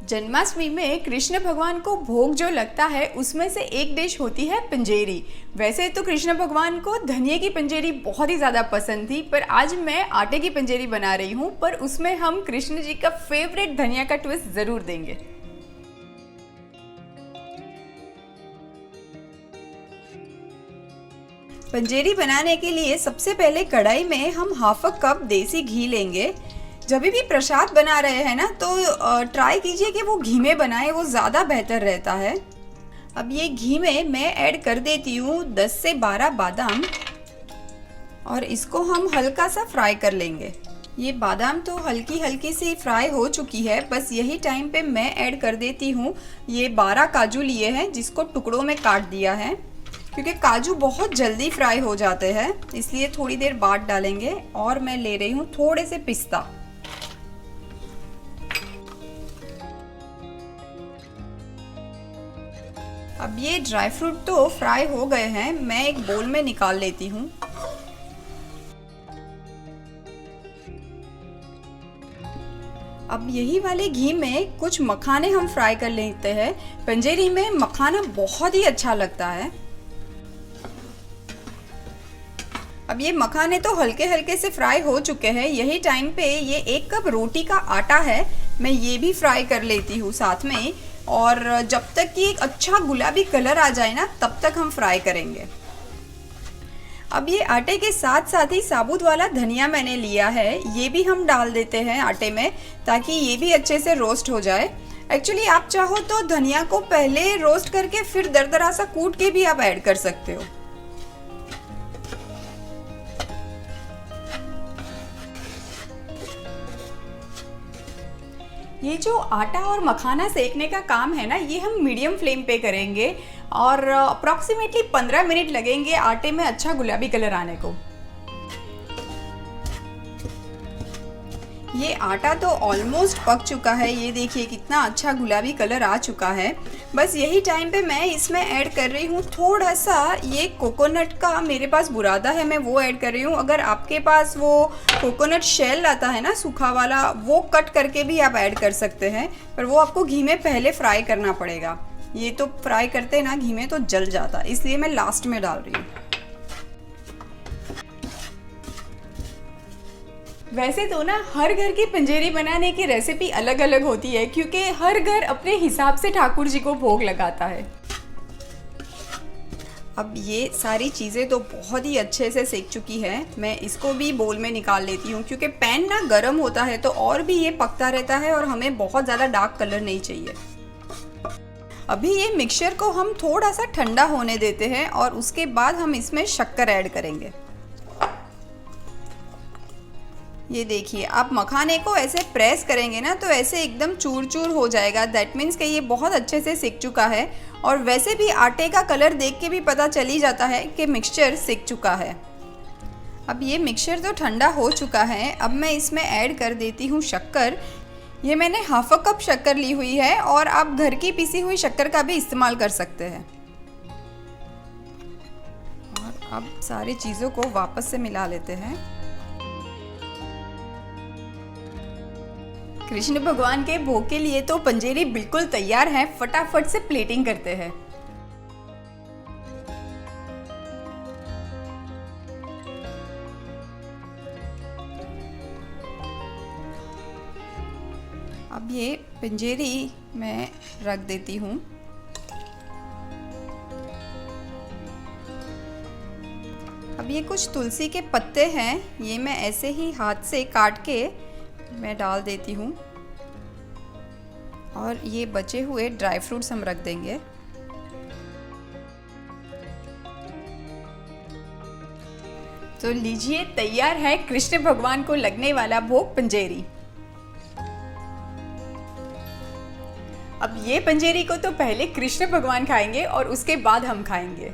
जन्माष्टमी में कृष्ण भगवान को भोग जो लगता है उसमें से एक डिश होती है पंजेरी। वैसे तो कृष्ण भगवान को धनिया की पंजेरी बहुत ही ज़्यादा पसंद थी, पर आज मैं आटे की पंजेरी बना रही हूँ, पर उसमें हम कृष्ण जी का फेवरेट धनिया का ट्विस्ट ज़रूर देंगे। पंजेरी बनाने के लिए सबसे पहले कढ़ाई में हम हाफ कप देसी घी लेंगे। जब भी प्रसाद बना रहे हैं ना तो ट्राई कीजिए कि वो घी में बनाए, वो ज़्यादा बेहतर रहता है। अब ये घी में मैं ऐड कर देती हूँ 10 से 12 बादाम और इसको हम हल्का सा फ्राई कर लेंगे। ये बादाम तो हल्की हल्की सी फ्राई हो चुकी है, बस यही टाइम पे मैं ऐड कर देती हूँ ये 12 काजू लिए हैं जिसको टुकड़ों में काट दिया है, क्योंकि काजू बहुत जल्दी फ्राई हो जाते हैं इसलिए थोड़ी देर बाद डालेंगे। और मैं ले रही हूँ थोड़े से पिस्ता। अब ये ड्राई फ्रूट तो फ्राई हो गए हैं, मैं एक बोल में निकाल लेती हूँ। अब यही वाले घी में कुछ मखाने हम फ्राई कर लेते हैं। पंजेरी में मखाना बहुत ही अच्छा लगता है। अब ये मखाने तो हल्के हल्के से फ्राई हो चुके हैं। यही टाइम पे ये 1 कप रोटी का आटा है, मैं ये भी फ्राई कर लेती हूँ साथ में। और जब तक कि एक अच्छा गुलाबी कलर आ जाए ना तब तक हम फ्राई करेंगे। अब ये आटे के साथ साथ ही साबुत वाला धनिया मैंने लिया है, ये भी हम डाल देते हैं आटे में ताकि ये भी अच्छे से रोस्ट हो जाए। एक्चुअली आप चाहो तो धनिया को पहले रोस्ट करके फिर दरदरा सा कूट के भी आप ऐड कर सकते हो। ये जो आटा और मखाना सेकने का काम है ना, ये हम मीडियम फ्लेम पे करेंगे और अप्रॉक्सीमेटली 15 मिनट लगेंगे आटे में अच्छा गुलाबी कलर आने को। ये आटा तो ऑलमोस्ट पक चुका है, ये देखिए कितना अच्छा गुलाबी कलर आ चुका है। बस यही टाइम पे मैं इसमें ऐड कर रही हूँ थोड़ा सा ये कोकोनट का, मेरे पास बुरादा है मैं वो ऐड कर रही हूँ। अगर आपके पास वो कोकोनट शेल आता है ना सूखा वाला, वो कट करके भी आप ऐड कर सकते हैं, पर वो आपको घी में पहले फ्राई करना पड़ेगा। ये तो फ्राई करते ना घी में तो जल जाता, इसलिए मैं लास्ट में डाल रही हूँ। वैसे तो ना हर घर की पंजेरी बनाने की रेसिपी अलग अलग होती है, क्योंकि हर घर अपने हिसाब से ठाकुर जी को भोग लगाता है। अब ये सारी चीज़ें तो बहुत ही अच्छे से सेक चुकी है, मैं इसको भी बोल में निकाल लेती हूँ, क्योंकि पैन ना गर्म होता है तो और भी ये पकता रहता है और हमें बहुत ज़्यादा डार्क कलर नहीं चाहिए। अभी ये मिक्सचर को हम थोड़ा सा ठंडा होने देते हैं और उसके बाद हम इसमें शक्कर ऐड करेंगे। ये देखिए, आप मखाने को ऐसे प्रेस करेंगे ना तो ऐसे एकदम चूर चूर हो जाएगा। दैट मीन्स कि ये बहुत अच्छे से सिक चुका है। और वैसे भी आटे का कलर देख के भी पता चल ही जाता है कि मिक्सचर सिक चुका है। अब ये मिक्सचर तो ठंडा हो चुका है, अब मैं इसमें ऐड कर देती हूँ शक्कर। ये मैंने हाफ कप शक्कर ली हुई है और आप घर की पिसी हुई शक्कर का भी इस्तेमाल कर सकते हैं। और अब सारी चीज़ों को वापस से मिला लेते हैं। कृष्ण भगवान के भोग के लिए तो पंजेरी बिल्कुल तैयार है, फटाफट से प्लेटिंग करते हैं। अब ये पंजेरी मैं रख देती हूँ। अब ये कुछ तुलसी के पत्ते हैं, ये मैं ऐसे ही हाथ से काट के मैं डाल देती हूँ। और ये बचे हुए ड्राई फ्रूट्स हम रख देंगे। तो लीजिए, तैयार है कृष्ण भगवान को लगने वाला भोग पंजेरी। अब ये पंजेरी को तो पहले कृष्ण भगवान खाएंगे और उसके बाद हम खाएंगे।